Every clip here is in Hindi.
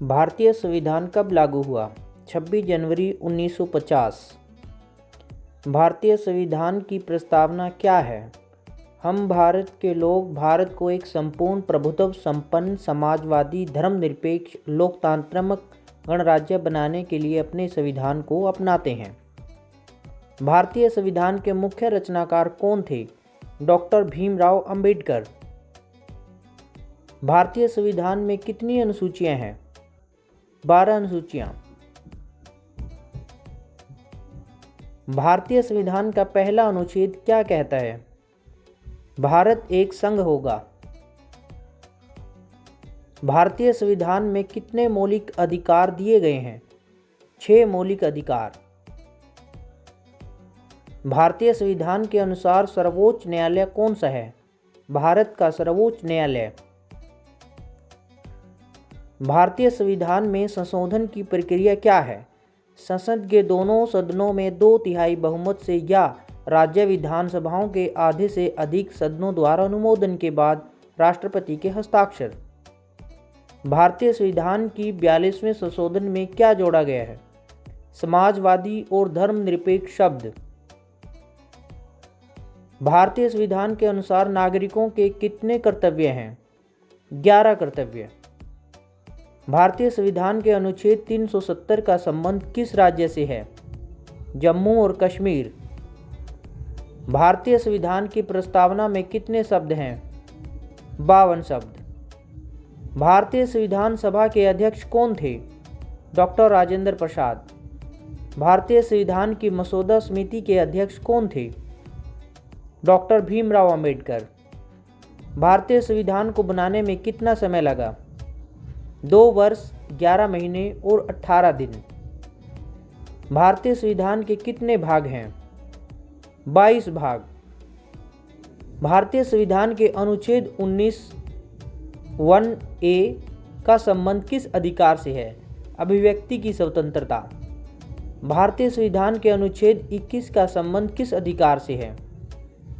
भारतीय संविधान कब लागू हुआ? 26 जनवरी 1950। भारतीय संविधान की प्रस्तावना क्या है? हम भारत के लोग भारत को एक संपूर्ण प्रभुत्व संपन्न समाजवादी धर्मनिरपेक्ष लोकतांत्रिक गणराज्य बनाने के लिए अपने संविधान को अपनाते हैं। भारतीय संविधान के मुख्य रचनाकार कौन थे? डॉक्टर भीमराव अंबेडकर। भारतीय संविधान में कितनी अनुसूचियां हैं? 12 अनुसूचियां। भारतीय संविधान का पहला अनुच्छेद क्या कहता है? भारत एक संघ होगा। भारतीय संविधान में कितने मौलिक अधिकार दिए गए हैं? 6 मौलिक अधिकार। भारतीय संविधान के अनुसार सर्वोच्च न्यायालय कौन सा है? भारत का सर्वोच्च न्यायालय। भारतीय संविधान में संशोधन की प्रक्रिया क्या है? संसद के दोनों सदनों में 2/3 बहुमत से या राज्य विधानसभाओं के आधे से अधिक सदनों द्वारा अनुमोदन के बाद राष्ट्रपति के हस्ताक्षर। भारतीय संविधान की 42वें संशोधन में क्या जोड़ा गया है? समाजवादी और धर्मनिरपेक्ष शब्द। भारतीय संविधान के अनुसार नागरिकों के कितने कर्तव्य हैं? 11 कर्तव्य। भारतीय संविधान के अनुच्छेद 370 का संबंध किस राज्य से है? जम्मू और कश्मीर। भारतीय संविधान की प्रस्तावना में कितने शब्द हैं? 52 शब्द। भारतीय संविधान सभा के अध्यक्ष कौन थे? डॉक्टर राजेंद्र प्रसाद। भारतीय संविधान की मसौदा समिति के अध्यक्ष कौन थे? डॉक्टर भीमराव अंबेडकर। भारतीय संविधान को बनाने में कितना समय लगा? 2 वर्ष 11 महीने और 18 दिन। भारतीय संविधान के कितने भाग हैं? 22 भाग। भारतीय संविधान के अनुच्छेद 19(1)(a) का संबंध किस अधिकार से है? अभिव्यक्ति की स्वतंत्रता। भारतीय संविधान के अनुच्छेद 21 का संबंध किस अधिकार से है?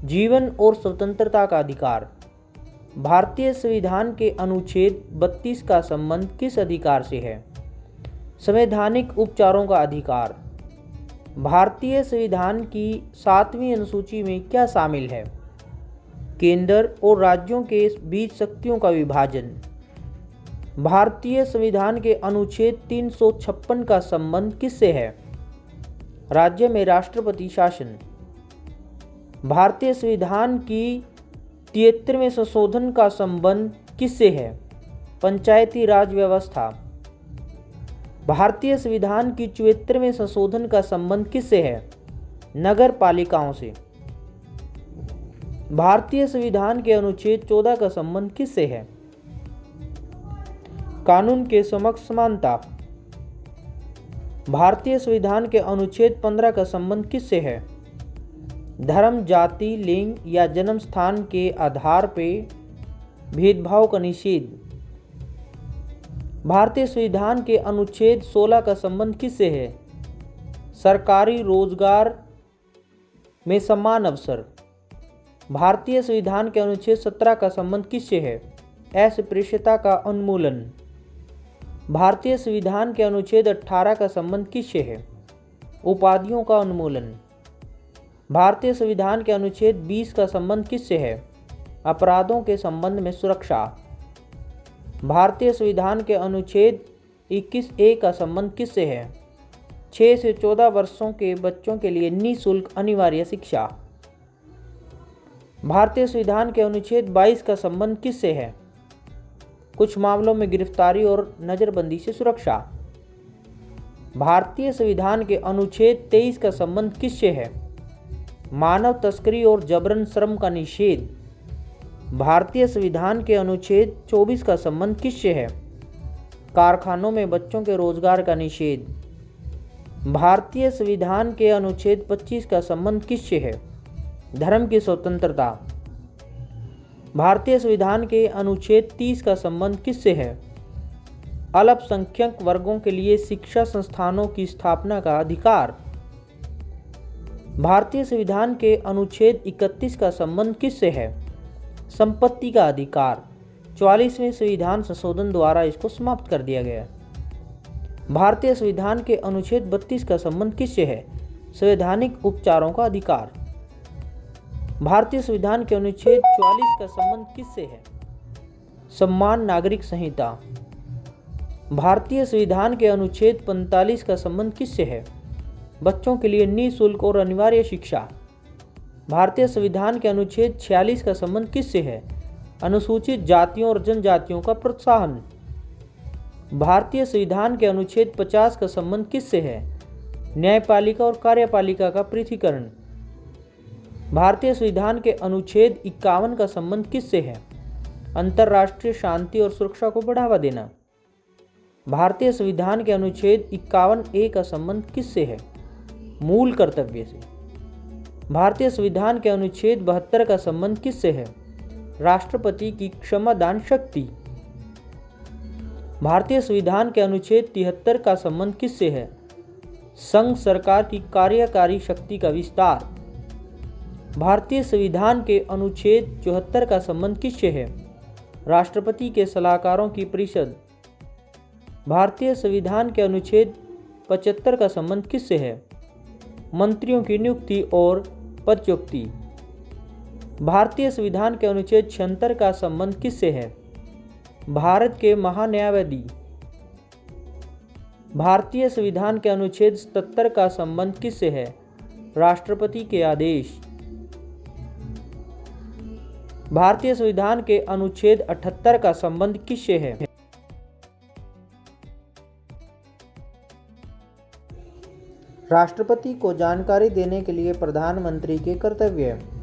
जीवन और स्वतंत्रता का अधिकार। भारतीय संविधान के अनुच्छेद 32 का संबंध किस अधिकार से है? संवैधानिक उपचारों का अधिकार। भारतीय संविधान की 7वीं अनुसूची में क्या शामिल है? केंद्र और राज्यों के बीच शक्तियों का विभाजन। भारतीय संविधान के अनुच्छेद 356 का संबंध किससे है? राज्य में राष्ट्रपति शासन। भारतीय संविधान की 73वें संशोधन का संबंध किससे है? पंचायती राज व्यवस्था। भारतीय संविधान की 74वें संशोधन का संबंध किससे है? नगर पालिकाओं से। भारतीय संविधान के अनुच्छेद 14 का संबंध किससे है? कानून के समक्ष समानता। भारतीय संविधान के अनुच्छेद 15 का संबंध किससे है? धर्म, जाति, लिंग या जन्म स्थान के आधार पर भेदभाव का निषेध। भारतीय संविधान के अनुच्छेद 16 का संबंध किससे है? सरकारी रोजगार में समान अवसर। भारतीय संविधान के अनुच्छेद 17 का संबंध किससे है? अस्पृश्यता का उन्मूलन। भारतीय संविधान के अनुच्छेद 18 का संबंध किससे है? उपाधियों का उन्मूलन। भारतीय संविधान के अनुच्छेद 20 का संबंध किससे है? अपराधों के संबंध में सुरक्षा। भारतीय संविधान के अनुच्छेद 21(a) का संबंध किससे है? 6 से 14 वर्षों के बच्चों के लिए निःशुल्क अनिवार्य शिक्षा। भारतीय संविधान के अनुच्छेद 22 का संबंध किससे है? कुछ मामलों में गिरफ्तारी और नजरबंदी से सुरक्षा। भारतीय संविधान के अनुच्छेद 23 का संबंध किससे है? मानव तस्करी और जबरन श्रम का निषेध। भारतीय संविधान के अनुच्छेद 24 का संबंध किससे है? कारखानों में बच्चों के रोजगार का निषेध। भारतीय संविधान के अनुच्छेद 25 का संबंध किससे है? धर्म की स्वतंत्रता। भारतीय संविधान के अनुच्छेद 30 का संबंध किससे है? अल्पसंख्यक वर्गों के लिए शिक्षा संस्थानों की स्थापना का अधिकार। भारतीय संविधान के अनुच्छेद 31 का संबंध किससे है? संपत्ति का अधिकार। 44वें संविधान संशोधन द्वारा इसको समाप्त कर दिया गया। भारतीय संविधान के अनुच्छेद 32 का संबंध किससे है? संवैधानिक उपचारों का अधिकार। भारतीय संविधान के अनुच्छेद 44 का संबंध किससे है? सम्मान नागरिक संहिता। भारतीय संविधान के अनुच्छेद 45 का संबंध किससे है? बच्चों के लिए निःशुल्क और अनिवार्य शिक्षा। भारतीय संविधान के अनुच्छेद 46 का संबंध किससे है? अनुसूचित जातियों और जनजातियों का प्रोत्साहन। भारतीय संविधान के अनुच्छेद 50 का संबंध किससे है? न्यायपालिका और कार्यपालिका का पृथक्करण। भारतीय संविधान के अनुच्छेद 51 का संबंध किससे है? अंतर्राष्ट्रीय शांति और सुरक्षा को बढ़ावा देना। भारतीय संविधान के अनुच्छेद 51A का संबंध किससे है? मूल कर्तव्य से। भारतीय संविधान के अनुच्छेद 72 का संबंध किससे है? राष्ट्रपति की क्षमादान शक्ति। भारतीय संविधान के अनुच्छेद 73 का संबंध किससे है? संघ सरकार की कार्यकारी शक्ति का विस्तार। भारतीय संविधान के अनुच्छेद 74 का संबंध किससे है? राष्ट्रपति के सलाहकारों की परिषद। भारतीय संविधान के अनुच्छेद 75 का संबंध किससे है? मंत्रियों की नियुक्ति और पदच्युति। भारतीय संविधान के अनुच्छेद 76 का संबंध किससे है? भारत के महान्यायवादी। भारतीय संविधान के अनुच्छेद 77 का संबंध किससे है? राष्ट्रपति के आदेश। भारतीय संविधान के अनुच्छेद 78 का संबंध किससे है? राष्ट्रपति को जानकारी देने के लिए प्रधानमंत्री के कर्तव्य।